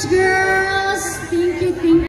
much, girls. Thank you, thank you.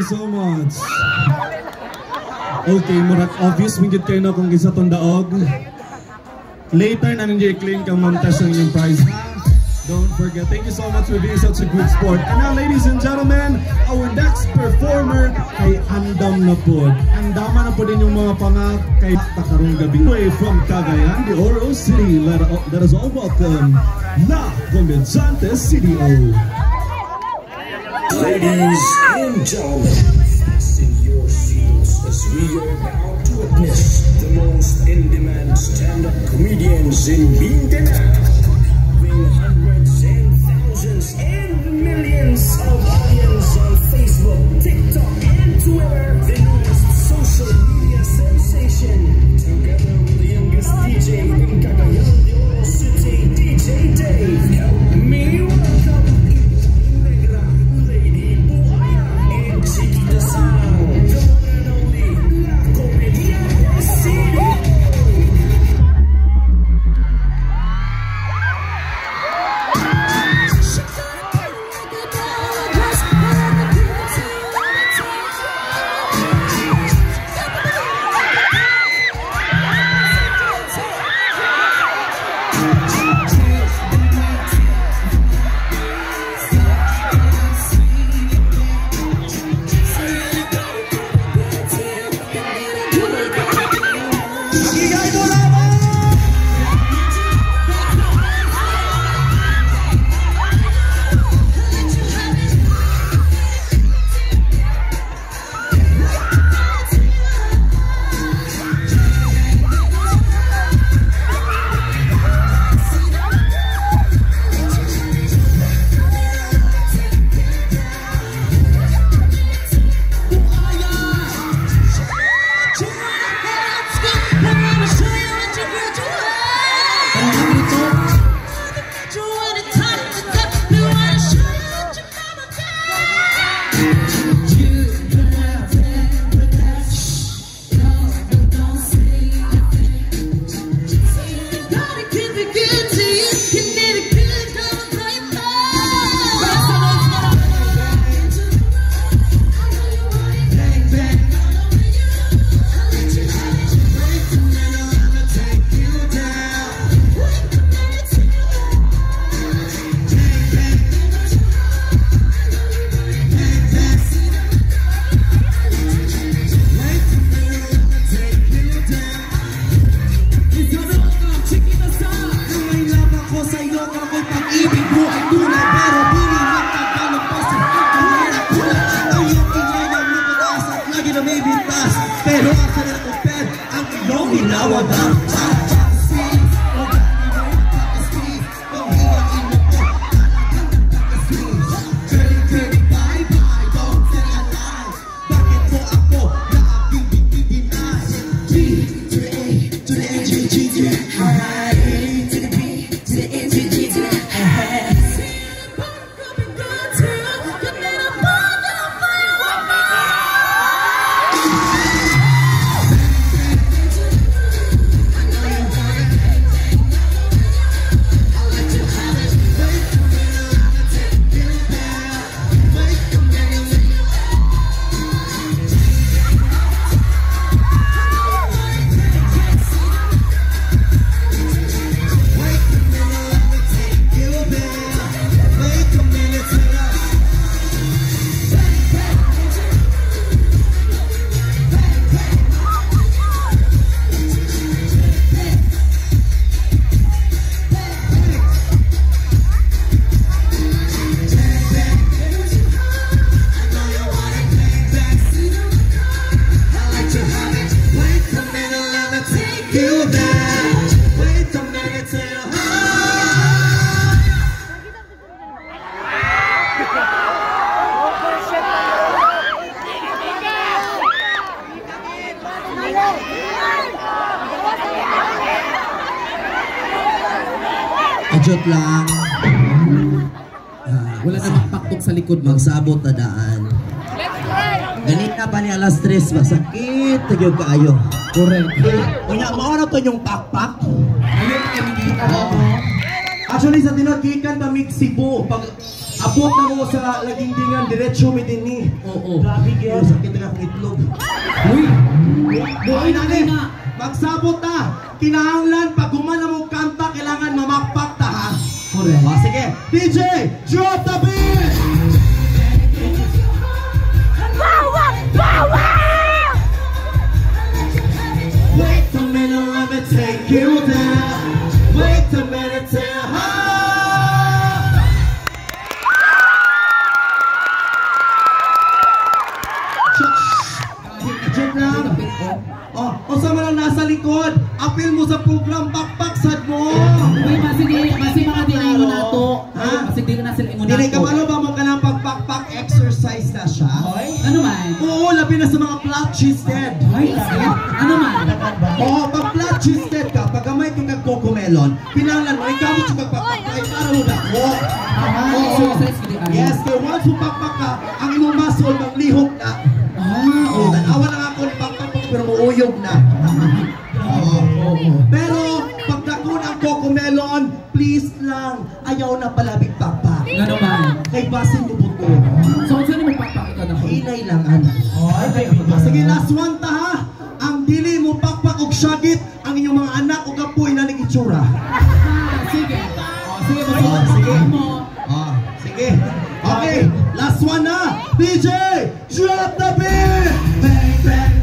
so much. Okay, murag obvious mingit kayo na kung isa tong daog. Later na ninyo i-claim kang montas ng inyong prize, ha? Don't forget. Thank you so much for being such a good sport. And now, ladies and gentlemen, our next performer ay andam na po. Andaman na po din yung mga pangak kay takarong gabi. Away from Cagayan, the Oro City. Let us all welcome La Comediante CDO. Ladies and gentlemen, fasten your seats as we are about to witness the most in-demand stand-up comedians in Mindanao. Hundreds and thousands and millions of audience on Facebook, TikTok, and Twitter. The newest social media sensation, together with the youngest DJ in Cagayan de Oro City, DJ Dave. Help me welcome Negra, Lady Buaya, and Chiquita Sound, the one and only La Comediante CDO. Joke lang. Wala namang paktok sa likod, magsabot na daan. Ganita pa ni alas 3, masakit. Tagyog kaayo. Correct. Kanya, mauna to yung pakpak. Ayun, Actually, sa tinagkikan kami Cebu. Abot na mo sa laging-dingan, diretso mi din ni. Oo. Grabe gyud, sakit na akong itlog. Uy! Buhay na magsabot ta. Kinahanglan pag gumana mo kanta, kailangan mamakpak ta ha. Correct. Sige, DJ, drop the beat! Wait a minute, let me take you down. Wait a minute, till sa mga nasa likod, apil mo sa program, pakpaksad mo! Uy, masih mga dinayo na to. Ha? Masig di ko na sila ingon na Dili ka to. ba ba mo ka ng pagpakpak exercise na siya? Ano man? Oo, labi na sa mga flat chisted. Ay, sige. Ano man? Oo, pag flat chisted ka, pag gamay ka kag cocomelon, pinanglan mo, ikaw mo siya pagpakpak, para mo na ko. Exercise gidi ay. Yes, kaya once mo pakpak ka, ang imong muscle maglihok na. Oo, tanawa na nga ako ni pakpak, pero muuyog na. Pero pag dakon ang cocomelon, please lang, ayaw na palabig pakpak. Ano man? Kay basin mo buto. So, saan mo pakpak ikaw na ko? Hinay lang, anak. Sige, last one ta ha. Ang dili mo pakpak og syagit, ang inyong mga anak o kapoy na nag-itsura. Sige. Sige, sige. mo. Sige. Okay, last one na. DJ, drop the beat! Bang, bang.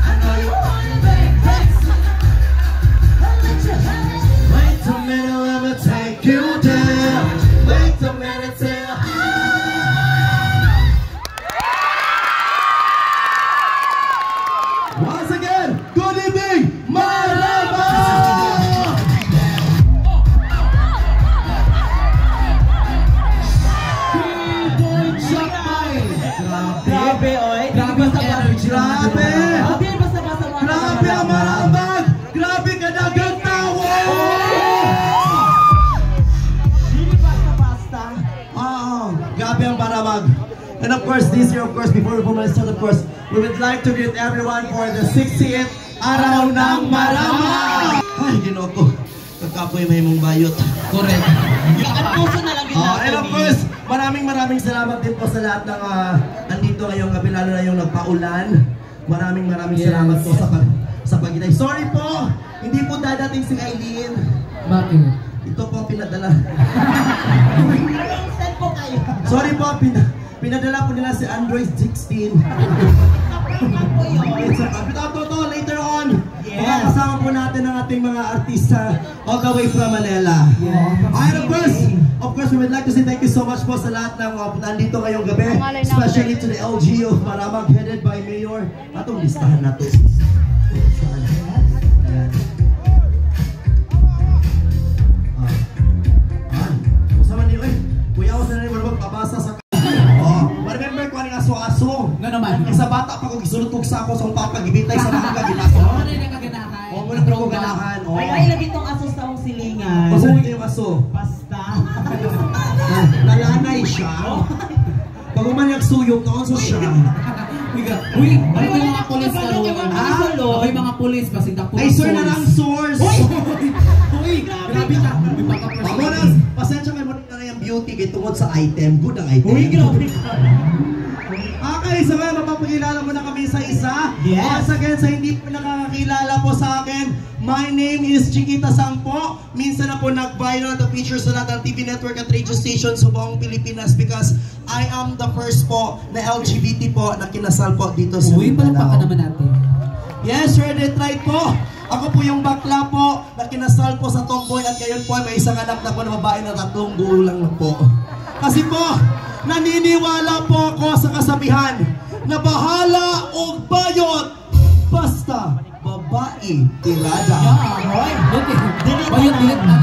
I know you want it, bang, bang. Wait a minute, let me take you down. Wait a minute, till once again, good evening, Marama! Grabe, oy. Grabe sa energy. Grabe! Basta-basta mga Grabe ang marambag! Grabe ka dagang tawo! Hindi basta-basta. Grabe ang marambag. And of course, this year, of course, before we start, of course, we would like to greet everyone for the 60th Araw ng Marama! Ay, ginoo ko. Kakapoy may mong bayot. Correct. And of course, maraming salamat din po sa lahat ng andito ngayong gabi, lalo na yung nagpaulan. Maraming salamat po sa pagitay. Sorry po, hindi po dadating si Eileen. Bakit? Ito po ang pinadala. Sorry po, pinadala po nila si Android 16. Ito, later on. Kasama po natin ang ating mga artista all the way from Manila. And of course, we would like to say thank you so much po sa lahat ng nandito ngayong gabi. Especially to the LGU of Maramag headed by Mayor. Atong listahan natin. Kasama niyo kuya ako sa nari mo pabasa sa remember ko ang aso-aso. Nga naman. Sa bata pa kung gisulot kong sako sa pagpagibitay sa mga ginaso. Ano yung kaganahan? Oo, muna ko ganahan. Ay, lagi itong aso sa akong silingan. Pasan ito yung aso. Basta. Nalanay siya. Pag umanyak suyok, naonso siya. Uy, ay mga polis ka rin. Ay mga polis, kasi takpo. Ay, sir na lang source. Uy, grabe ka. Mamonas, pasensya may muna na yung beauty kay tungod sa item. Good ang item. Uy, grabe ka. Okay, so ngayon mapapakilala mo na kami sa isa. Yes. Once again, sa hindi po nakakakilala po sa akin, my name is Chiquita Sangpo. Minsan na po nag-viral the picture sa lahat ng TV network at radio stations sa buong Pilipinas because I am the first po na LGBT po na kinasal po dito sa Uy, palakpakan Mindanao. naman natin. Yes, sir, that's right po. Ako po yung bakla po na kinasal po sa tomboy at ngayon po may isang anak na po na babae na 3 gulang na po. Kasi po, naniniwala po ako sa kasabihan na bahala o bayot basta babae tirada. Bayot dilit na.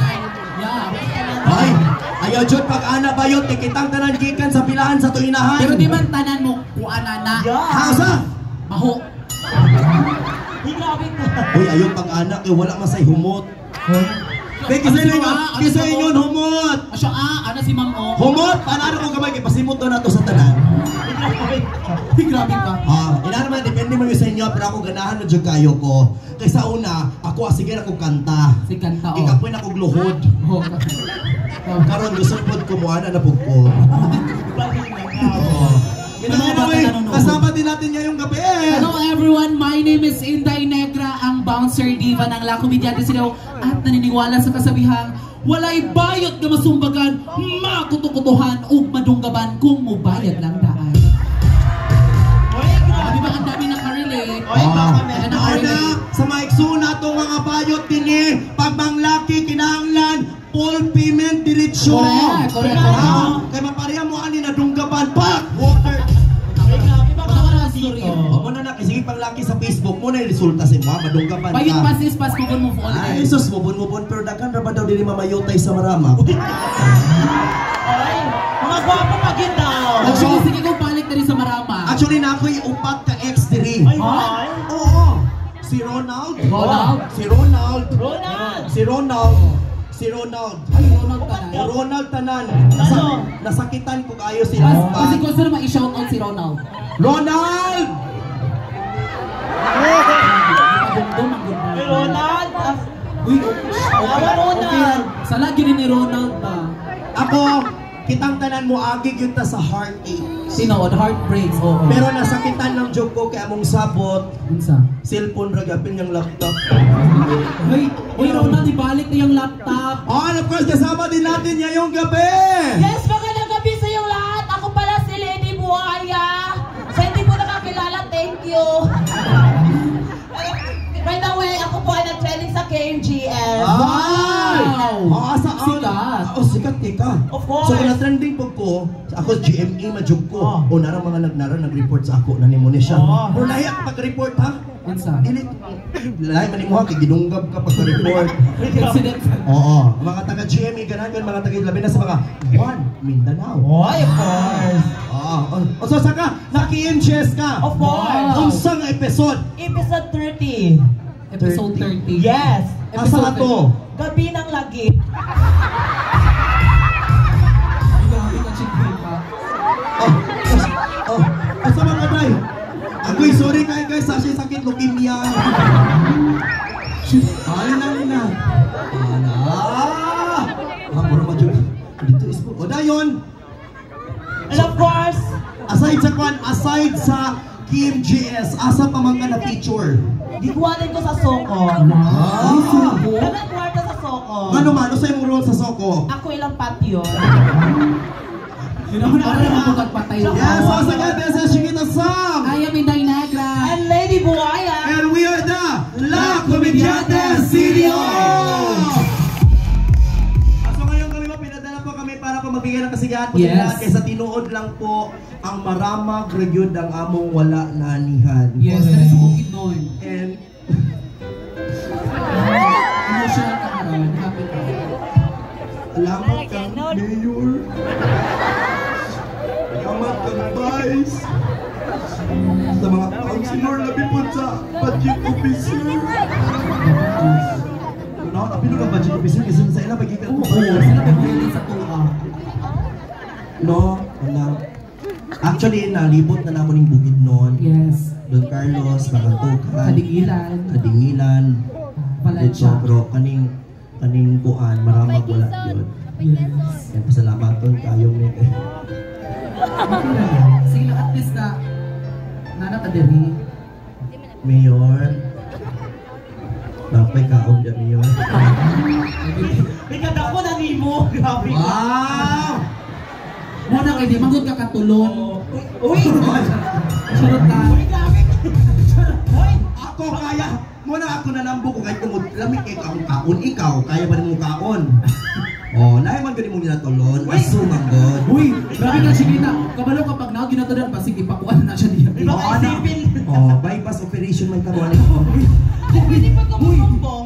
Ay, ayaw dyan pag-ana bayot, ikitang tanan gikan sa pilahan sa tuinahan. Pero di man tanan mo kuana na. Hasa? Maho. Uy, grabe ka. Uy, ayaw pag-ana, kaya wala masay humot. Kisa inyon humot. Asya ano si Ma'am O? Humot! Paano kung gamay, pasimot na to sa tanan. Uy, grabe ka. Ina naman, depende mo sa inyo, pero ako ganahan na dyan kayo ko. Kaysa una, ako sige na kong kanta. Si kanta o. Ikapoy na kong luhod. Karon gusto po kumuha na po ko. Anyway, kasama din natin ngayong gabi. Hello everyone, my name is Inday Negra, ang bouncer diva ng La Comediante Silaw at naniniwala sa kasabihang walay bayot nga masumbagan, makutukutuhan o madunggaban kung mubayad lang daan. Di ba ang dami nakarelate? Sa maiksuna itong mga bayot din pag manglaki, kinahanglan, full payment, diretsyo. Correct. Kaya mapariya mo ani na dunggaban, pak! Water! Muna na, sige pang laki sa Facebook mo na yung resulta sa mo, madunggaban ka. Bayot pas mubon mo po. Ay, sus, mubon, pero dagan ra ba daw din mamayotay sa marama? Mga gwapo pagin daw. Actually, sige ko balik na rin sa marama. Actually, na ako'y upat ka X3. Ay, Oo. Si Ronald. Ay, Ronald Tanan. Ronald Tanan. Nasakitan ko kayo Kasi sila. ko saan naman i-shout out si Ronald. Ronald! Ronald. Uy, Ronald. sa lagi rin ni Ronald ba? Ako, kitang tanan mo agig yun ta sa heartache. Sino? The heartbreaks. Oo. Pero nasakitan ng joke ko kaya mong sabot. Unsa? Cellphone ragapin yung laptop. Uy, Ronald, ibalik na yung laptop. And of course, kasama din natin ngayong gabi. Yes, magandang gabi sa iyong lahat. Ako pala si Lady Buhaya. Sa hindi po nakakilala, thank you. By the way, ako po ay nag-training sa KMGS. Sikat ka. Of course. So, kung na-trending po ko, ako GMA, majug ko. O narang mga nag-report sa ako, nanimuni siya. Pero lahi ako pag-report, ha? Unsa? Lahi, manimuha, kigidunggab ka pag-report. Accident. Oo. Mga taga-GMA, ganun yun, mga taga-labi na sa mga Mindanao. Ay, of course. O so, saka, naki-MGS ka. Of course. Unsang episode? Episode 30. Episode 30. Yes. Asa to? Gabi ng lagip. Asa mga day? Agoy, sorry kayo guys, sa siya sakit leukemia. Ay na. Mura majud. Dito is po. O dayon. And of course, Aside sa Kim GS, asa pa man ka na feature? gikuhanin ko sa Soko. Dagang kwarta sa Soko. Ano man, sa imong role sa Soko? Ako ilang patio. Para naman po patay. Yes, sa gabi sa Shigita Song. I am Inday Negra. And Lady Buhaya. And we are the La Comediante Studio! So ngayon kami pinadala po kami para po magbigay ng kasigahan po sa lahat. Kaysa tinuod lang po ang maramag regyod ang among wala nanihan. Yes, that is bukid noon. And Emotional ka karon, happy ka. salamat kang Mayor. Salamat kang Vice. Sa mga councilor na bipod sa budget officer. No, tapi lu kan budget officer kasi sa ila bagikan ko. Sila pagpili sa tuwa. No, wala. Actually, nalibot na namon yung bukid noon. Yes. Don Carlos, Bakantukan, Kadingilan. Palansya. Pero kaning kuan, maramag wala yun. Yes. Yan, pasalamatan kayo ni Sige, at least na nanatadiri. Mayor. Napay kaon dyan, Mayor. May kadako na nimo. Grabe. Wow! Muna kayo, di magod ka katulong. Uy! Charot ka. Ako kaya! Muna ako nanambo ko kahit kumod lamig kay kaon ikaw. Kaya ba rin mong kaon? Oh, nahi man gani mong ginatulon. Asumang god. Uy, grabe ka Shigita. Kabalo kapag na ginatulon pa, sige, pakuan na siya diyan. Iba ka isipin. Oh, bypass operation man karon. Pwede pa kumukumpong.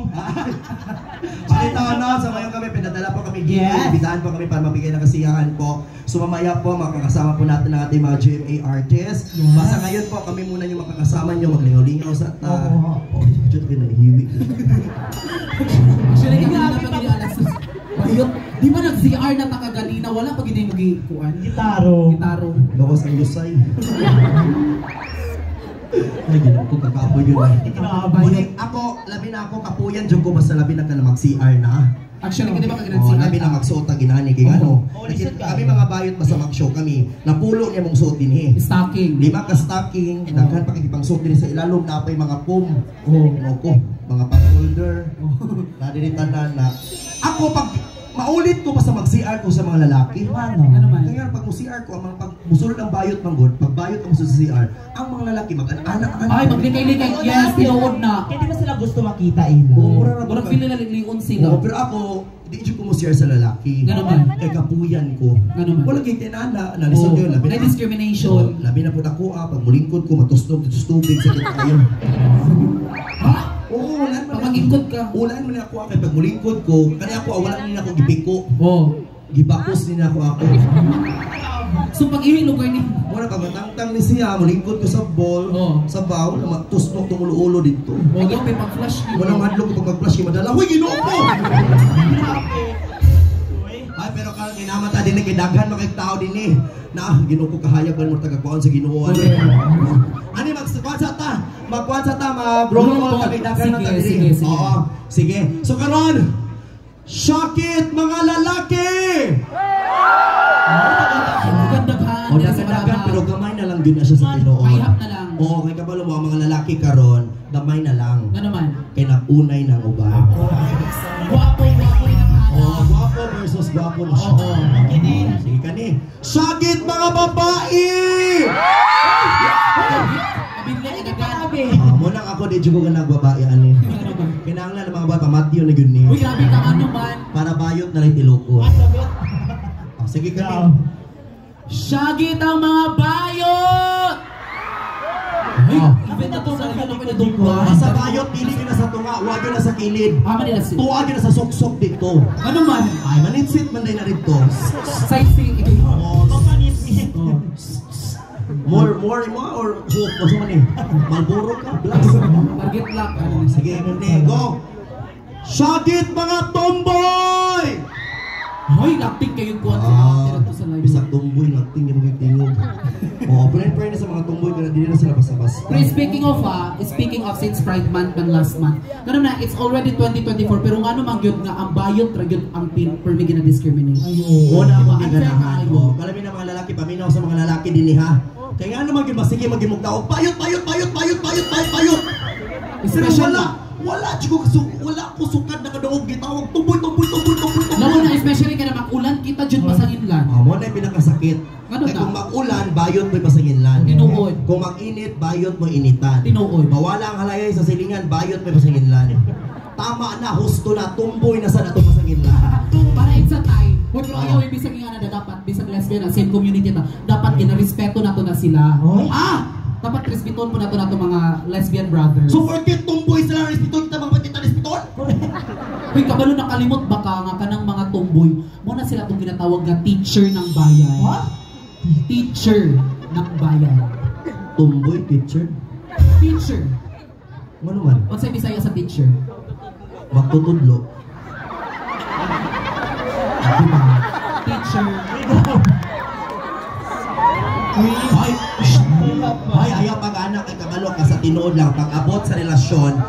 Pakita na sa ngayon kami pinadala po kami dito. Yes. Ibitahan po kami para mabigay ng kasiyahan po. So mamaya po makakasama po natin ang ating mga GMA artists. Yes. Basta ngayon po kami muna yung makakasama nyo maglingaw-lingaw sa Oo. Oh, dito kayo nahihiwi. Actually, kami na pag alas. Bayot. Di ba nag-CR na takaganina? Wala pag hindi mag-ikuan. Gitaro. Bawas ang lusay. Ay, ginawa ko kakapoy yun. Grabe. Ako, labi na ako kapuyan dyan ko basta labi na ka na mag-CR na. Actually, di ba kagano'n Oh, si nabi na magsuot ang ginani kay ano. Oh, lisod ka. Kami mga bayot basta mag-show kami. Napulo niya mong suot din Stocking. 5 ka stocking, daghan pa kay pang suot din sa ilalom na pay mga pum. Oh. Ano ko, mga pang holder. Nadinitanan na. Ako pag maulit ko pa sa mag-CR ko sa mga lalaki. Ano? Ano man? Kaya pag CR ko, ang mga pag musulod ang bayot manggod, pag bayot ang musulod sa CR, ang mga lalaki mag-anak. Ay, maglikay-likay. Yes, tinuod na. Kaya di ba sila gusto makita ila? Murag feel nila lingon sila. Oo, pero ako, hindi ko mo CR sa lalaki. Ganun man. Kay kapuyan ko. Ganun man. Wala kay tinana, nalisod yun. May discrimination. Labi na po ako, pag mulingkod ko, matustog dito sa tubig sa kayo. Ha? Oo, ulan man. Pag-ingkod ka. Ulan man ako, kay pag mulingkod ko, kani ako, wala nila ako gibiko. Oh. Gibakos nila ako. So pag lugar ni Muna pag matangtang ni siya, mulingkod ko sa ball, Oh. sa bowl, na matustok tong ulo-ulo dito. o daw may pag-flash ni. Muna madlog ko pag mag-flash yung madala, huy, ginoo ko! Ay, pero kang kinamata din kay daghan makikitao din eh. Na, ginoo ko kahayag ba mo tagakuan sa Ginoo ani. Ani magkuan sa ta, mag-roll call kami daghan na ta Sige, din. sige. Oo, sige. So karon, Shakit mga lalaki! Gandaghan. O daghan pero gamay na lang yun na siya sa Ginoo. Payhap na lang. Oo, kay kabalo mo ang mga lalaki karon, gamay na lang. Ano naman? Kay naunay ng uban. Guwapo yung Oh, guwapo versus guwapo na siya. Oo. Sige ka ni. Shakit mga babae! Abigla ka dagan. Muna ako di jugo ka nagbabae ani. Kinahanglan ng mga bata matyo na gyud ni. Uy, grabe ka ano man. Para bayot na rin iloko. Oh, sige ka ni. Shagit ang mga bayot! Ay, even na to sa iyo na pinadugwa. Basta bayot dili yun na sa tunga, huwag yun na sa kilid. Manila si. Tuwag yun na sa suksok dito. Ano man? Ay, manitsit man din na rito. Sightseeing. Oh, more or hook o sa man eh. Malboro ka, blast. Target lock. Sige, hindi, go! Shakit mga tomboy! Hoy, acting kayo kuwan sa acting to sa live. Bisag tomboy, acting yung mga tingog. Oo, pwede na sa mga tomboy, kaya hindi na sila basta-basta. Pero speaking of since Pride Month man last month, ganun na, it's already 2024, pero nga naman yun nga, ang bayot ra yun ang permigin na discriminate. Oo na akong Unfair ganahan. kayo. Oo, kalami na mga lalaki, paminaw sa mga lalaki din ha. Kaya nga naman yun, sige magimugtaog, bayot! Pero wala ko sukad na kadaog, gitawag, tumboy. Lalo na, especially ka na mag-ulan, kita dyan pasanginlan. Mo na yung pinakasakit. Ano Kaya na? kung mag-ulan, bayot mo'y pasanginlan. Tinuod. Kung mag-init, bayot mo'y initan. Tinuod. Mawala ang halayay sa silingan, bayot mo'y pasanginlan. Tama na, husto na, tumboy na sa nato pasanginlan. Para it's a time. Huwag pero ayaw yung bisag nga na dapat, bisag lesbian na, same community na, dapat kinarespeto na to na sila. Dapat respeton po na to mga lesbian brothers. So, forget tumboy sila, respiton kita, mga patita respiton? Uy, kabalo nakalimot baka nga kanang mga tomboy, muna sila itong ginatawag na teacher ng bayan. Teacher ng bayan. Tumboy, teacher? Teacher. Ano man? What's yung Bisaya sa teacher? Magtutudlo. Diba? Teacher. Ay, ayaw pag-anak ay kabalo ka sa tinuod lang. Pag-abot sa relasyon,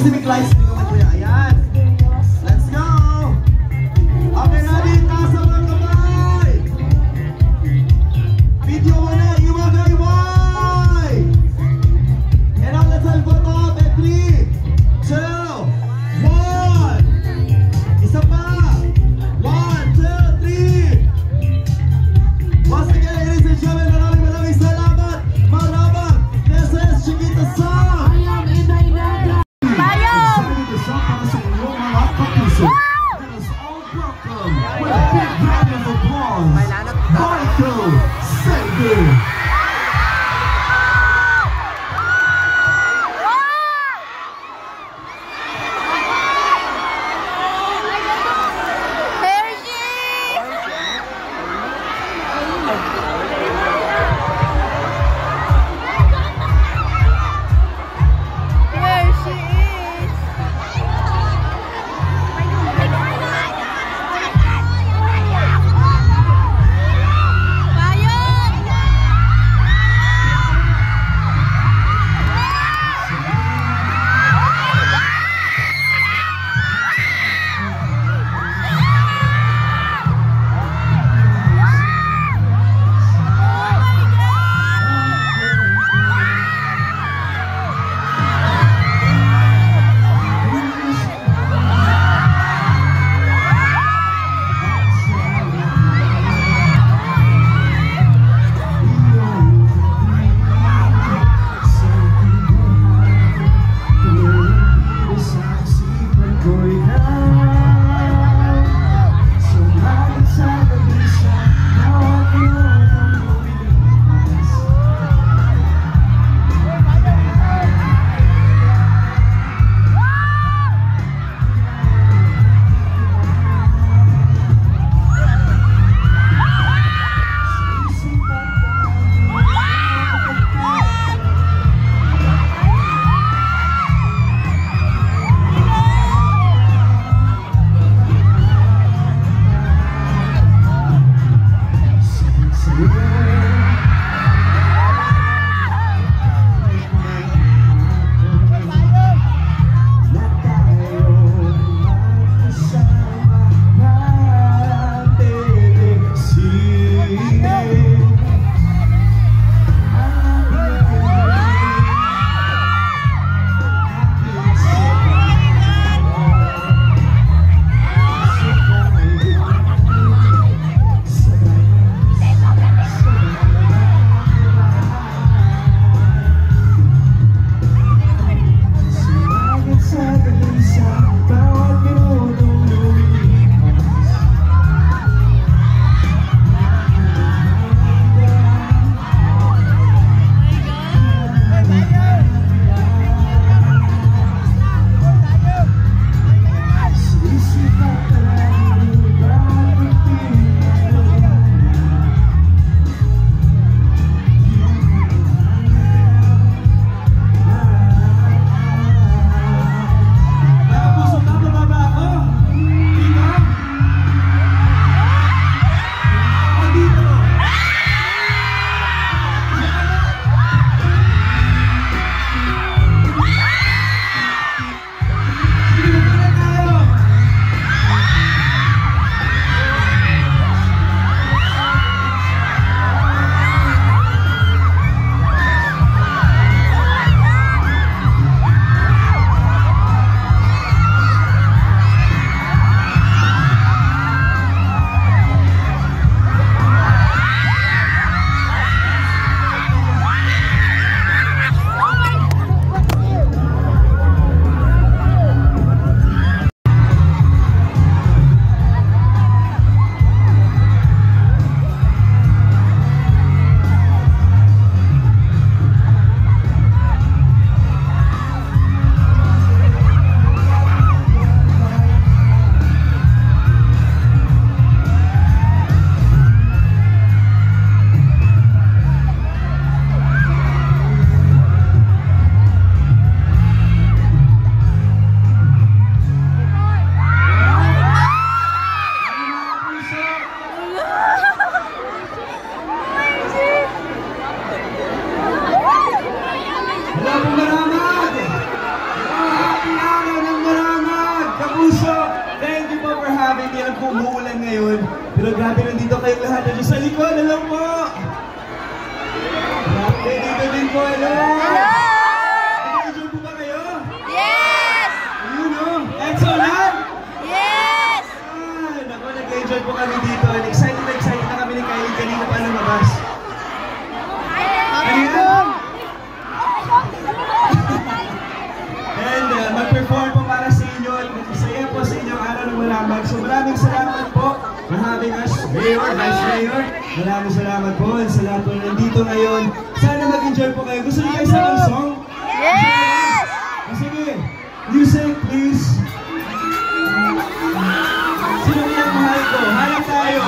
Pacific Lights, hindi naman kuya. Ayan. Let's go! Okay, ready? Taas ang mga kamay! Video mo na, iwagay, why? And now let's have photo up at 3, 2, 1. Isa pa. 1, 2, 3. Once again, ladies and gentlemen, maraming salamat. Marabang, this is Chiquita Song. I am Inday Negra. Tayo! alam ko umuulan ngayon, pero grabe nandito kayong lahat. Nandiyo sa likod, hello po! Grabe, dito din po, hello! Nag-enjoy po ba kayo? Yes! Ayun o, EXO lang? Yes! Ay, naku, nag-enjoy po kami dito. And excited na kami ni Kylie kanina pa lumabas. Ayan! And mag-perform po para sa inyo at masaya po sa inyong araw ng malamag. So maraming salamat po for having us, Mayor, Vice Mayor. Maraming salamat po sa lahat po nandito ngayon. Sana mag-enjoy po kayo. Gusto niyo kayo sa mga song? Yes! Sige, music please. Sino yung mahal ko? Hanap tayo.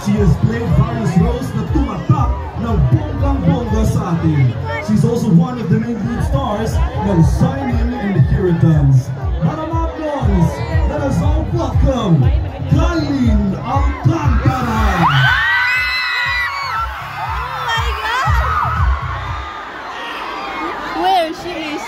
She has played various roles na tumatak ng bonggang-bongga sa atin. She's also one of the main lead stars ng Signing and the Inheritance. Maramagons, let us all welcome Kylie Alcantara! Oh my God! Where she is?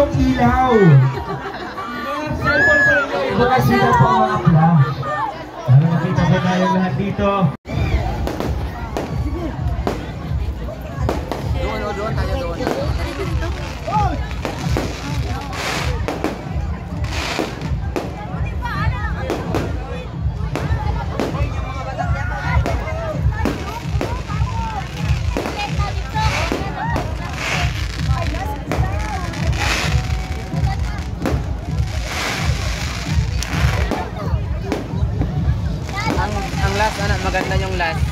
yung ilaw. Mga cellphone ko rin yung ibukas dito po ang mga flash. Para makita po tayo lahat dito. Doon tayo doon. Ang last, anak, maganda yung last.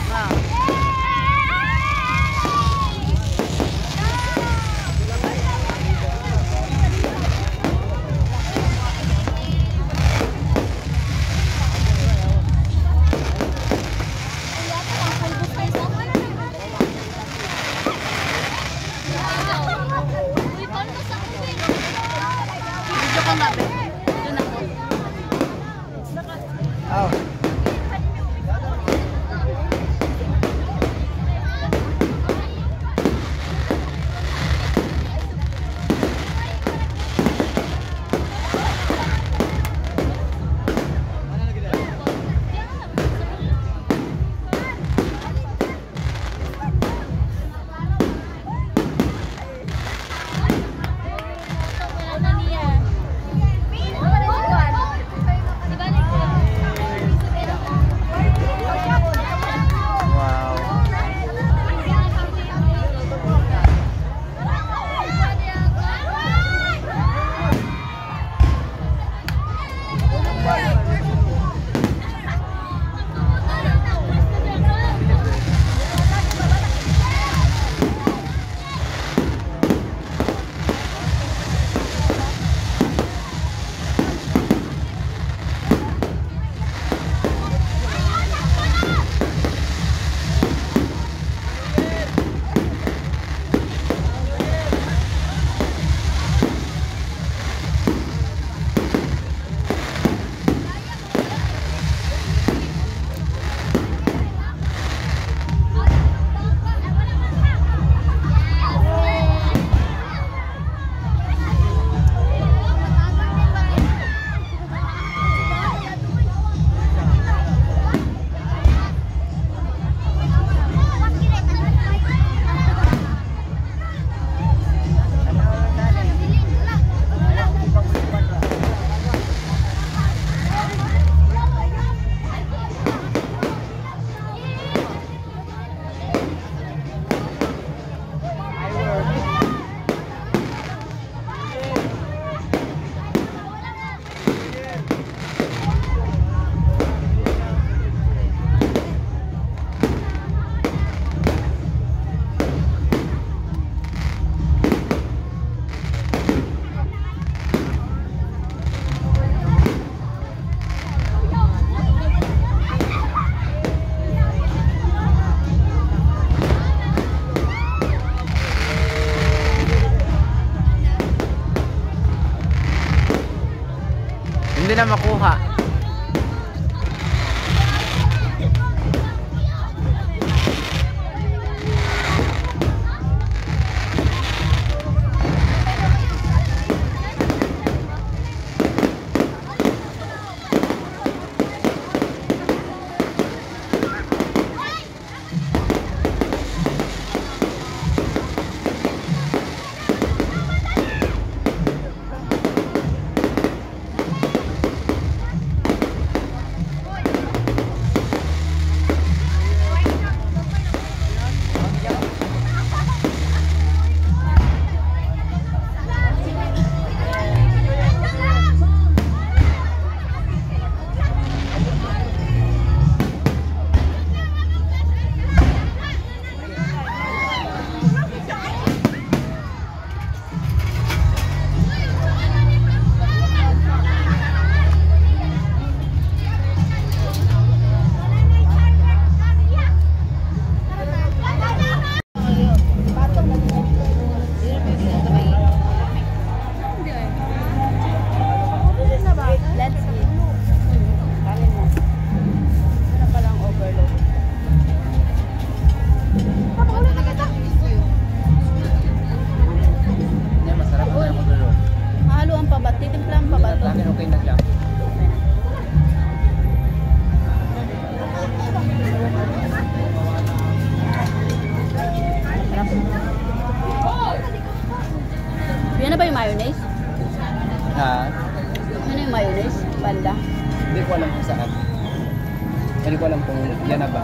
Hindi na makuha. Ha? Ano yung mayonnaise? Banda? Hindi ko alam kung saan. Hindi ko alam kung yan na ba.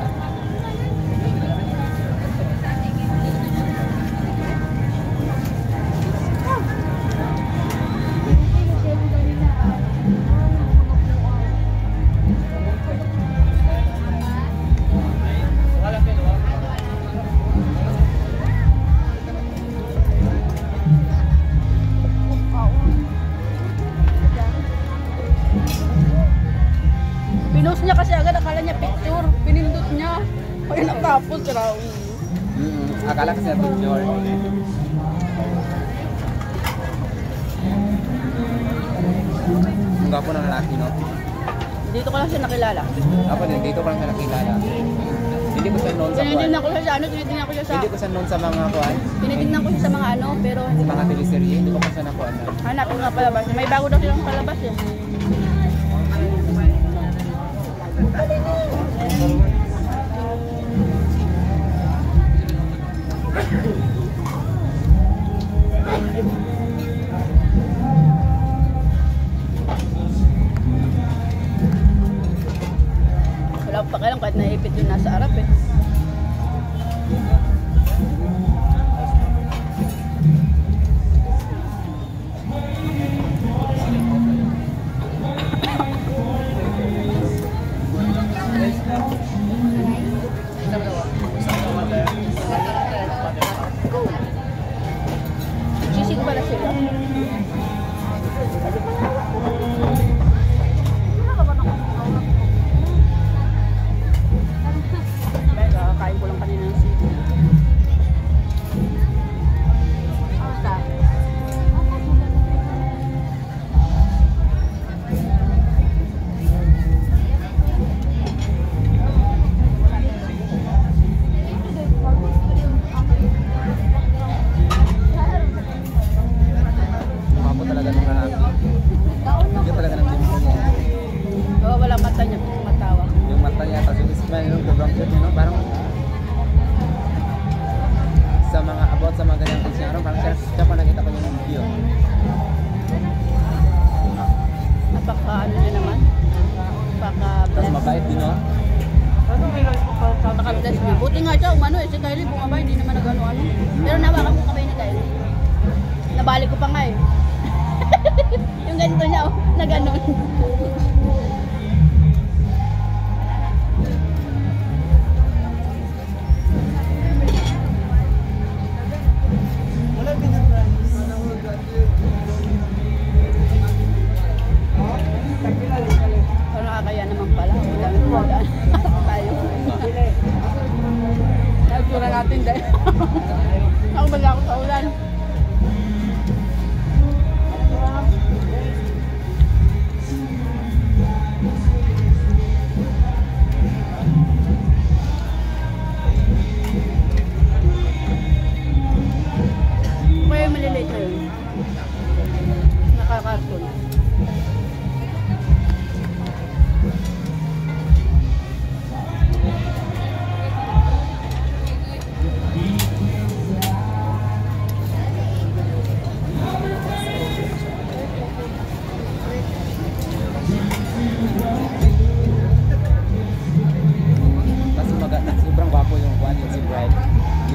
Pinost niya kasi agad, akala niya picture. Pinindot niya. Ay, natapos raw. Akala kasi na picture. Ang gwapo ng lalaki, no? Dito ko lang siya nakilala. Ako din, dito ko lang siya nakilala. Hindi ko siya known sa kuwan. Tinitingnan ko siya sa ano, tinitingnan ko siya sa... Hindi ko siya known sa mga kuwan. Tinitingnan ko siya sa mga ano, pero... Sa mga teleserye, hindi ko pa siya nakuha na. Hanap ko nga palabas. May bago daw silang palabas eh. Wala ko pakialam kahit naipit yung nasa harap eh. Sisig pala sila. Kain ko lang kanina ng sisig. Basta. Gwapo talaga ng lalaki. Hindi talaga ng limpo niya. Oo, wala mata niya. Matawa. Yung mata niya, tapos yung smile, yung sobrang cute niya, no? Parang sa mga about sa mga ganyang things niya, parang siya pa nakita ko yung video. Napaka ano niya naman. Tapos Napaka-bless. mabait din, no? Napaka-bless niya. Buti nga siya, umano eh. Si Kylie bumabay, hindi naman nag-ano-ano. Pero nawakan ko kamay ni Kylie. Nabalik ko pa nga eh. Yung ganito niya, oh, na ganon. Parang nakakaya naman pala. Madami ko daan. Tayo. Nagtura natin dahil. Ako bala ako sa ulan. Kaya malilate na yun. Nakakarton. Mas sobrang gwapo yung kuwan, yung si Bride.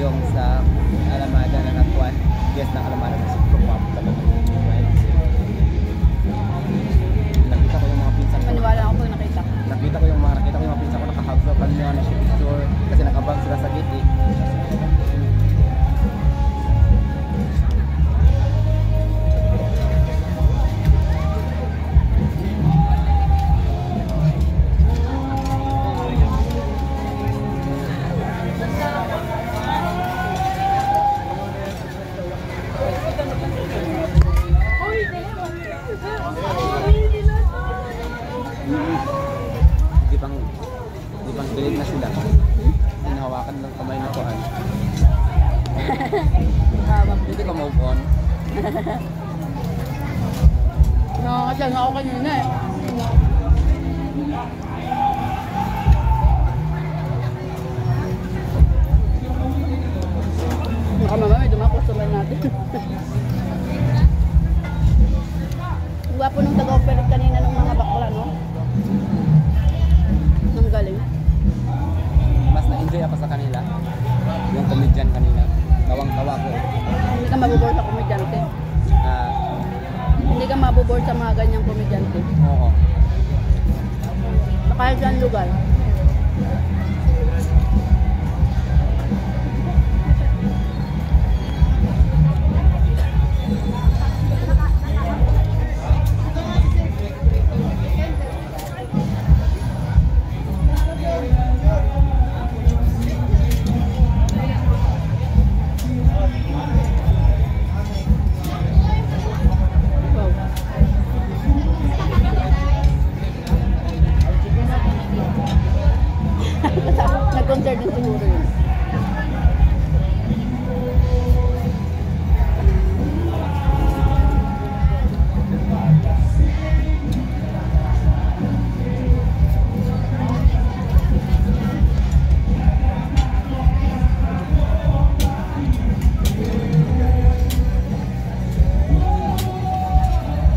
Yung sa Alamada na nagkuwan. Yes, na Alamada na sobrang gwapo talaga yung Bride. Nakita ko yung mga pinsan ko. Maniwala ako pag nakita ko. Nakita ko yung mga pinsan ko nakahag sa kanila na siya picture kasi nakabang sila sa gate eh. Di bang galit na sila. Hinahawakan ng kamay na kuhan. Hindi ka move on. Nakakasal nga ako kanina eh. Baka mamaya may dumakustomer natin. gwapo nung taga-operate kanina ng mga bakla, no? Nung galing. Mas na-enjoy ako sa kanila. Yung comedian kanina. Tawang-tawa ko. Hindi ka mabubor sa komedyante. Hindi ka mabubor sa mga ganyang komedyante. Oo. Sa kahit saan lugar. Nag-concert din siguro yun.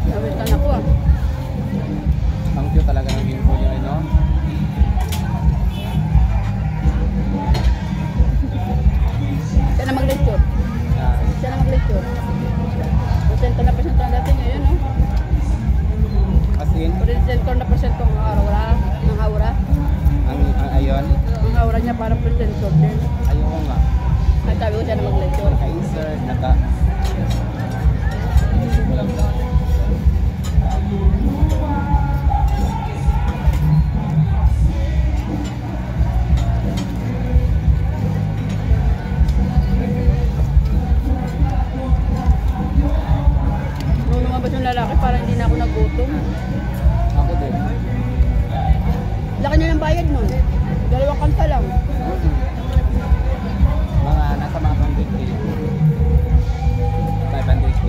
Nawitan ako ah. Ang cute talaga ng info nyo, no? Siya na mag-lecture. Siya na mag-lecture. Presento na presento ang dating ngayon, no? As in, Presento na presento ang aura. Ang aura. ang ayon, Ang aura niya parang presento din. ayoko nga. Ay, sabi ko siya na mag-lecture. Naka-insert, naka... Nung lumabas yung lalaki, parang hindi na ako nagutom. Ako din. Laki niya ng bayad nun. 2 kanta lang. Mga nasa mga 100K. 500K.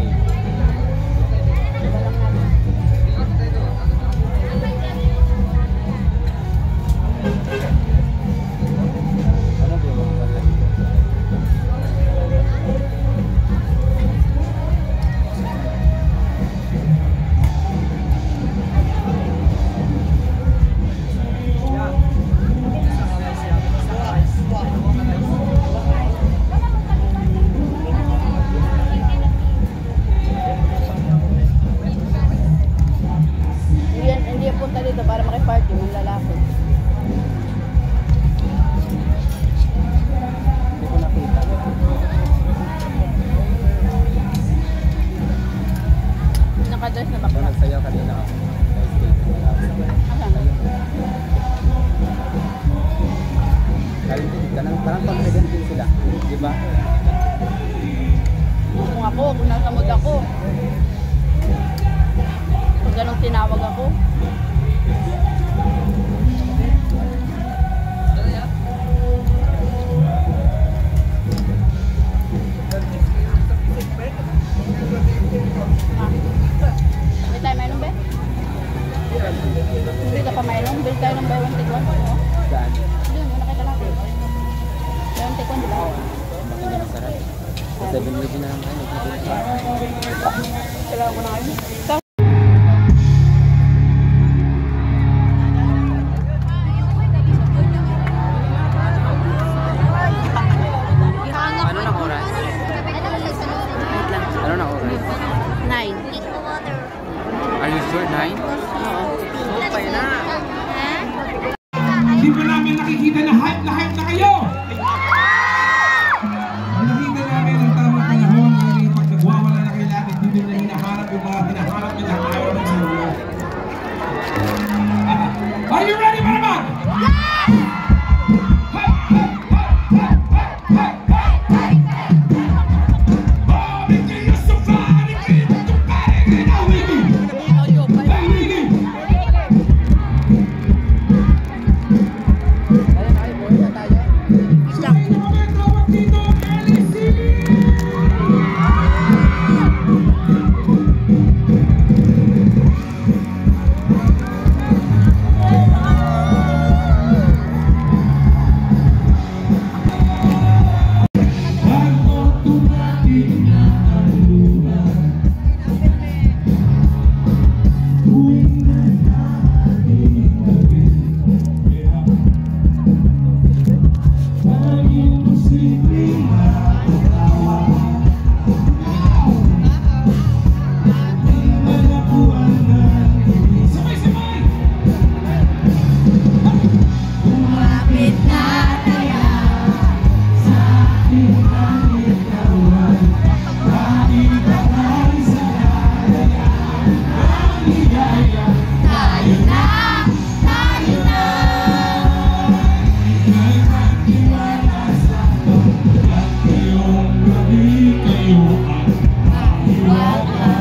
Ano ba yung mga pala? Hindi yan punta dito para makiparty ng lalaki. Hindi ko nakita. Nakadress na Ako bakla. nagsayaw kanina ako. Sa stage. Asan? Talented ka nang parang confident din sila. Di ba? Kung ako, kung nasa mood ako. Kung ganun tinawag ako. May tayo mainom ba? Hindi ka pa mainom? Bili tayo ng buy one take one. Oo. Saan? Yun, yung nakita natin. Buy one take one, di ba? Bakit hindi masarap? Sa 7-Eleven na lang tayo. Kailangan ko na ngayon. Ano na oras? Ano na oras? 9. Are you sure? 9? Hindi ba namin nakikita na hype na kayo? Nakikita namin ang tamang panahon ngayon pag nagwawala na kayo lahat, hindi nyo na hinaharap yung mga hinaharap nyo na ayaw ng mga. Are you ready, mga naman? ligaya. Tayo na, tayo na. Ika'y magtiwala sa akin, at ngayong gabi kayo ang mahiwaga.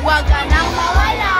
Huwag ka nang mawala.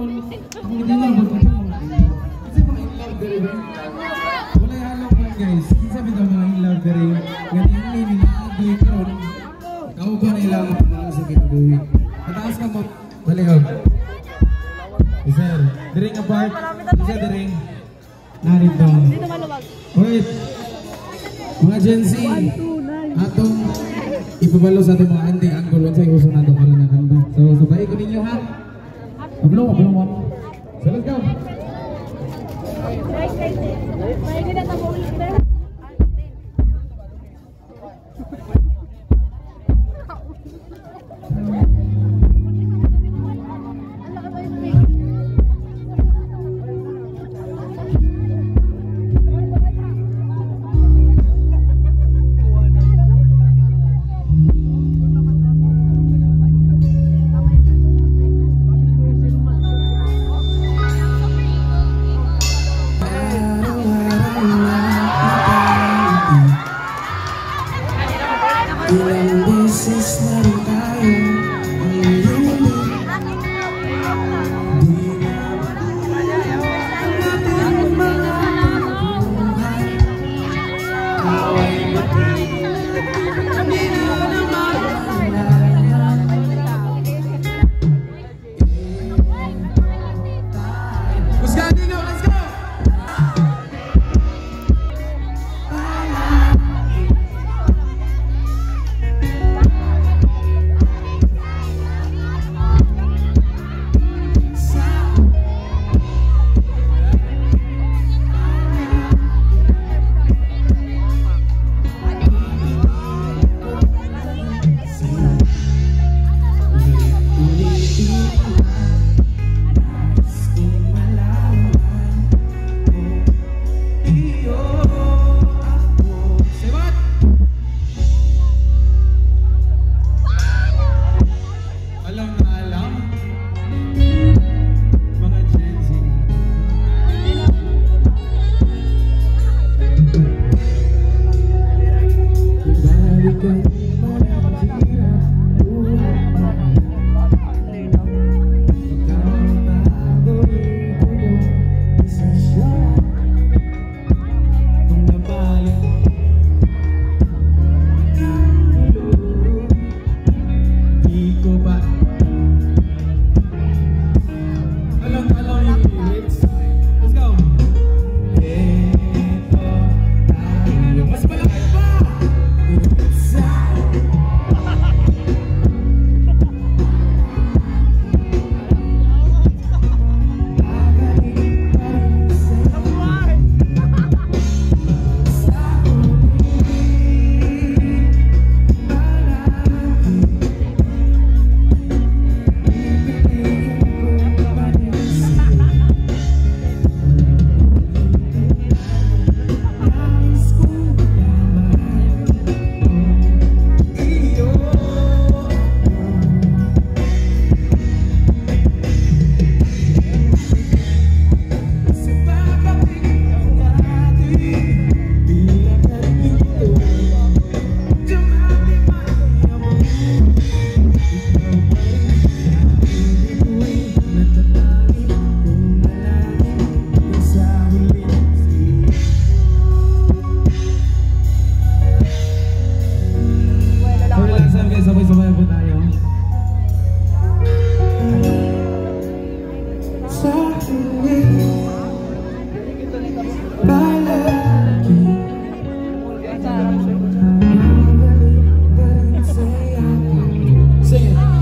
Kung hindi na ba kasi mga in love dere ba? Wala halong man guys. Sabi daw mga in love dere. Ganyan ni naagoy karon. Kau ba nila mga sa kinabuhi? Mataas ka mo. Balihog. Sir, dering apart. Isa dering. Narito. Dito maluwag. Wait. Mga Gen Z. Atong ipabalo sa ating mga anting anggol sa iuso na ito para na kanta. So, sabay ko ninyo ha. Ablong mo. So, let's go. Ilang beses na rin tayo Sabay-sabay po tayo. Sige.